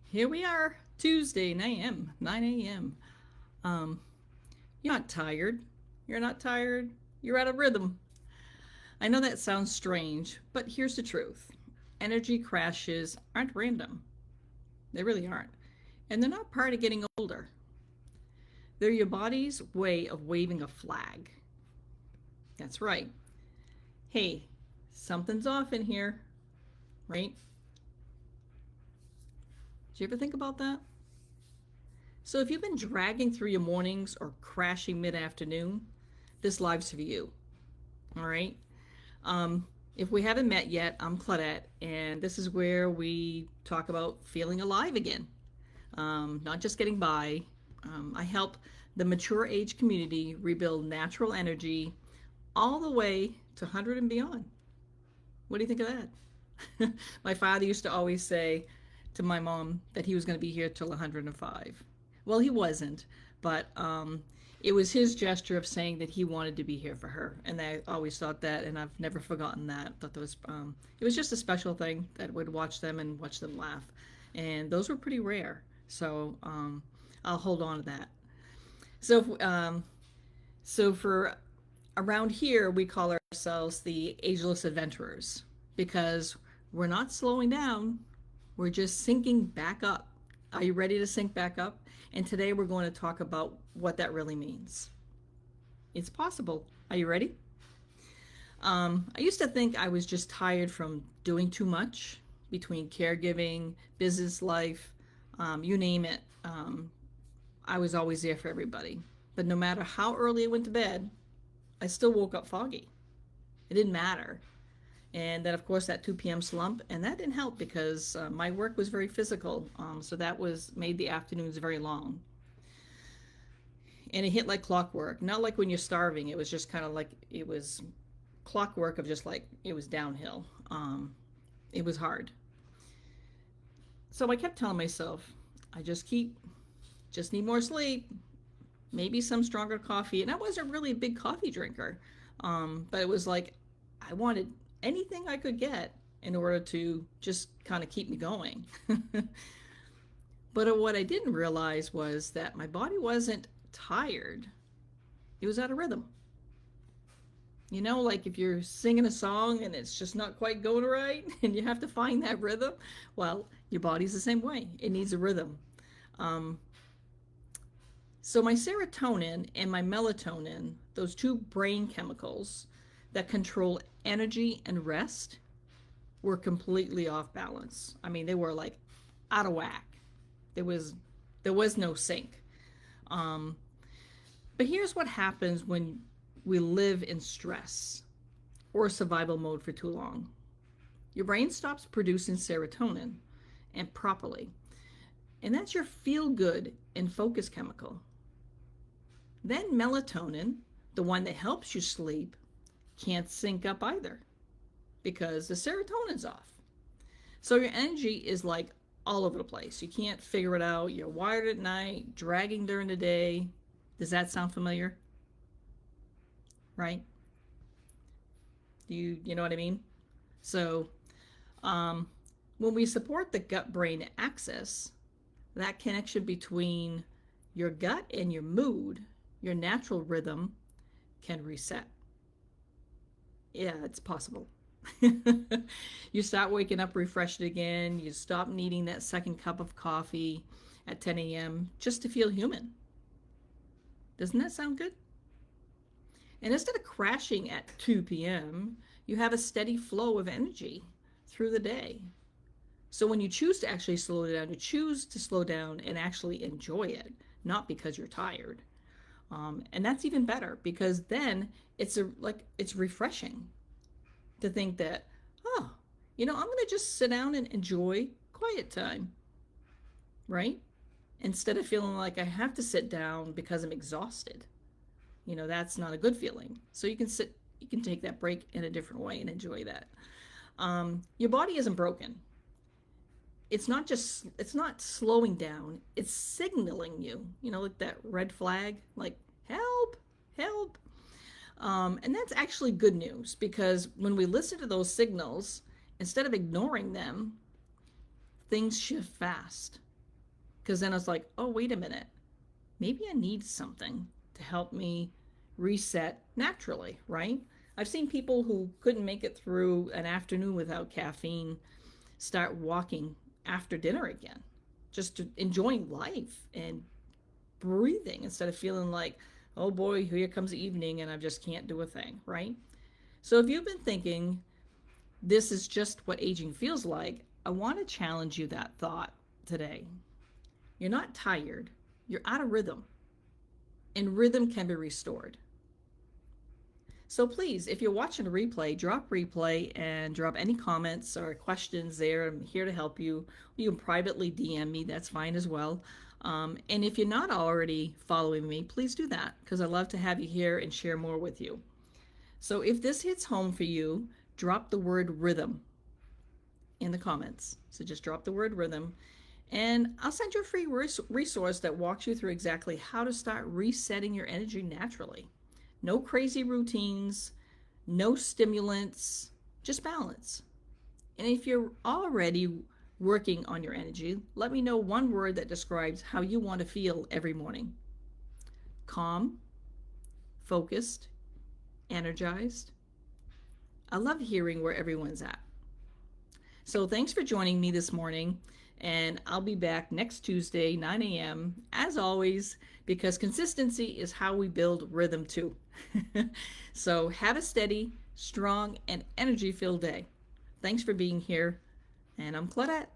Here we are, Tuesday, 9 a.m. 9 a.m. Um, you're not tired. You're not tired. You're out of rhythm. I know that sounds strange, but here's the truth. Energy crashes aren't random. They really aren't. And they're not part of getting older. They're your body's way of waving a flag. That's right. Hey, something's off in here, right? Did you ever think about that? So if you've been dragging through your mornings or crashing mid-afternoon, this live's for you. All right. If we haven't met yet, I'm Claudette, and this is where we talk about feeling alive again, not just getting by. I help the mature age community rebuild natural energy all the way to 100 and beyond. What do you think of that? My father used to always say to my mom that he was going to be here till 105. Well, he wasn't, but it was his gesture of saying that he wanted to be here for her, and I always thought that, and I've never forgotten that. Thought that was it was just a special thing that would watch them and watch them laugh, and those were pretty rare. So I'll hold on to that. So so for around here, we call ourselves the ageless adventurers because we're not slowing down, we're just sinking back up. Are you ready to sink back up? And today we're going to talk about what that really means. It's possible. Are you ready? I used to think I was just tired from doing too much between caregiving, business life, you name it. I was always there for everybody. But no matter how early I went to bed, I still woke up foggy. It didn't matter. And then, of course, that 2 p.m. slump, and that didn't help because my work was very physical, so that was made the afternoons very long. And it hit like clockwork, not like when you're starving. It was just kind of like it was clockwork of just like it was downhill. It was hard. So I kept telling myself, I just need more sleep, maybe some stronger coffee. And I wasn't really a big coffee drinker, but it was like I wanted anything I could get in order to just kind of keep me going. But what I didn't realize was that my body wasn't tired, it was out of rhythm. You know, like if you're singing a song and it's just not quite going right and you have to find that rhythm, well, your body's the same way. It needs a rhythm. Um, so my serotonin and my melatonin, those two brain chemicals that control energy and rest, were completely off balance. I mean, they were like out of whack. There was there was no sync. Um, but here's what happens when we live in stress or survival mode for too long. Your brain stops producing serotonin and properly, and that's your feel good and focus chemical. Then melatonin, the one that helps you sleep, can't sync up either because the serotonin's off. So your energy is like all over the place. You can't figure it out. You're wired at night, dragging during the day. Does that sound familiar? Right? You know what I mean? So um, when we support the gut brain axis, that connection between your gut and your mood, your natural rhythm, can reset. Yeah, it's possible. You start waking up refreshed again. You stop needing that second cup of coffee at 10 a.m. just to feel human. Doesn't that sound good? And instead of crashing at 2 p.m., you have a steady flow of energy through the day. So when you choose to actually slow down, you choose to slow down and actually enjoy it, not because you're tired. And that's even better because then it's refreshing to think that, oh, I'm going to just sit down and enjoy quiet time, right? Instead of feeling like I have to sit down because I'm exhausted. That's not a good feeling. So you can take that break in a different way and enjoy that. Your body isn't broken. It's not slowing down. It's signaling you, like that red flag, like help, help. And that's actually good news because when we listen to those signals, instead of ignoring them, things shift fast. Because then it's like, oh, wait a minute. Maybe I need something to help me reset naturally, right? I've seen people who couldn't make it through an afternoon without caffeine start walking after dinner again, just enjoying life and breathing instead of feeling like, oh boy, here comes the evening and I just can't do a thing, right? So if you've been thinking this is just what aging feels like, I want to challenge you that thought today. You're not tired, you're out of rhythm, and rhythm can be restored. So please, if you're watching a replay, drop replay and drop any comments or questions there. I'm here to help you. You can privately DM me, that's fine as well. And if you're not already following me, please do that because I love to have you here and share more with you. So if this hits home for you, drop the word rhythm in the comments. So just drop the word rhythm and I'll send you a free resource that walks you through exactly how to start resetting your energy naturally. No crazy routines, no stimulants, just balance. And if you're already working on your energy, let me know one word that describes how you want to feel every morning. Calm, focused, energized. I love hearing where everyone's at. So thanks for joining me this morning, and I'll be back next Tuesday, 9 a.m., as always, because consistency is how we build rhythm too. So have a steady, strong, and energy-filled day. Thanks for being here, and I'm Claudette.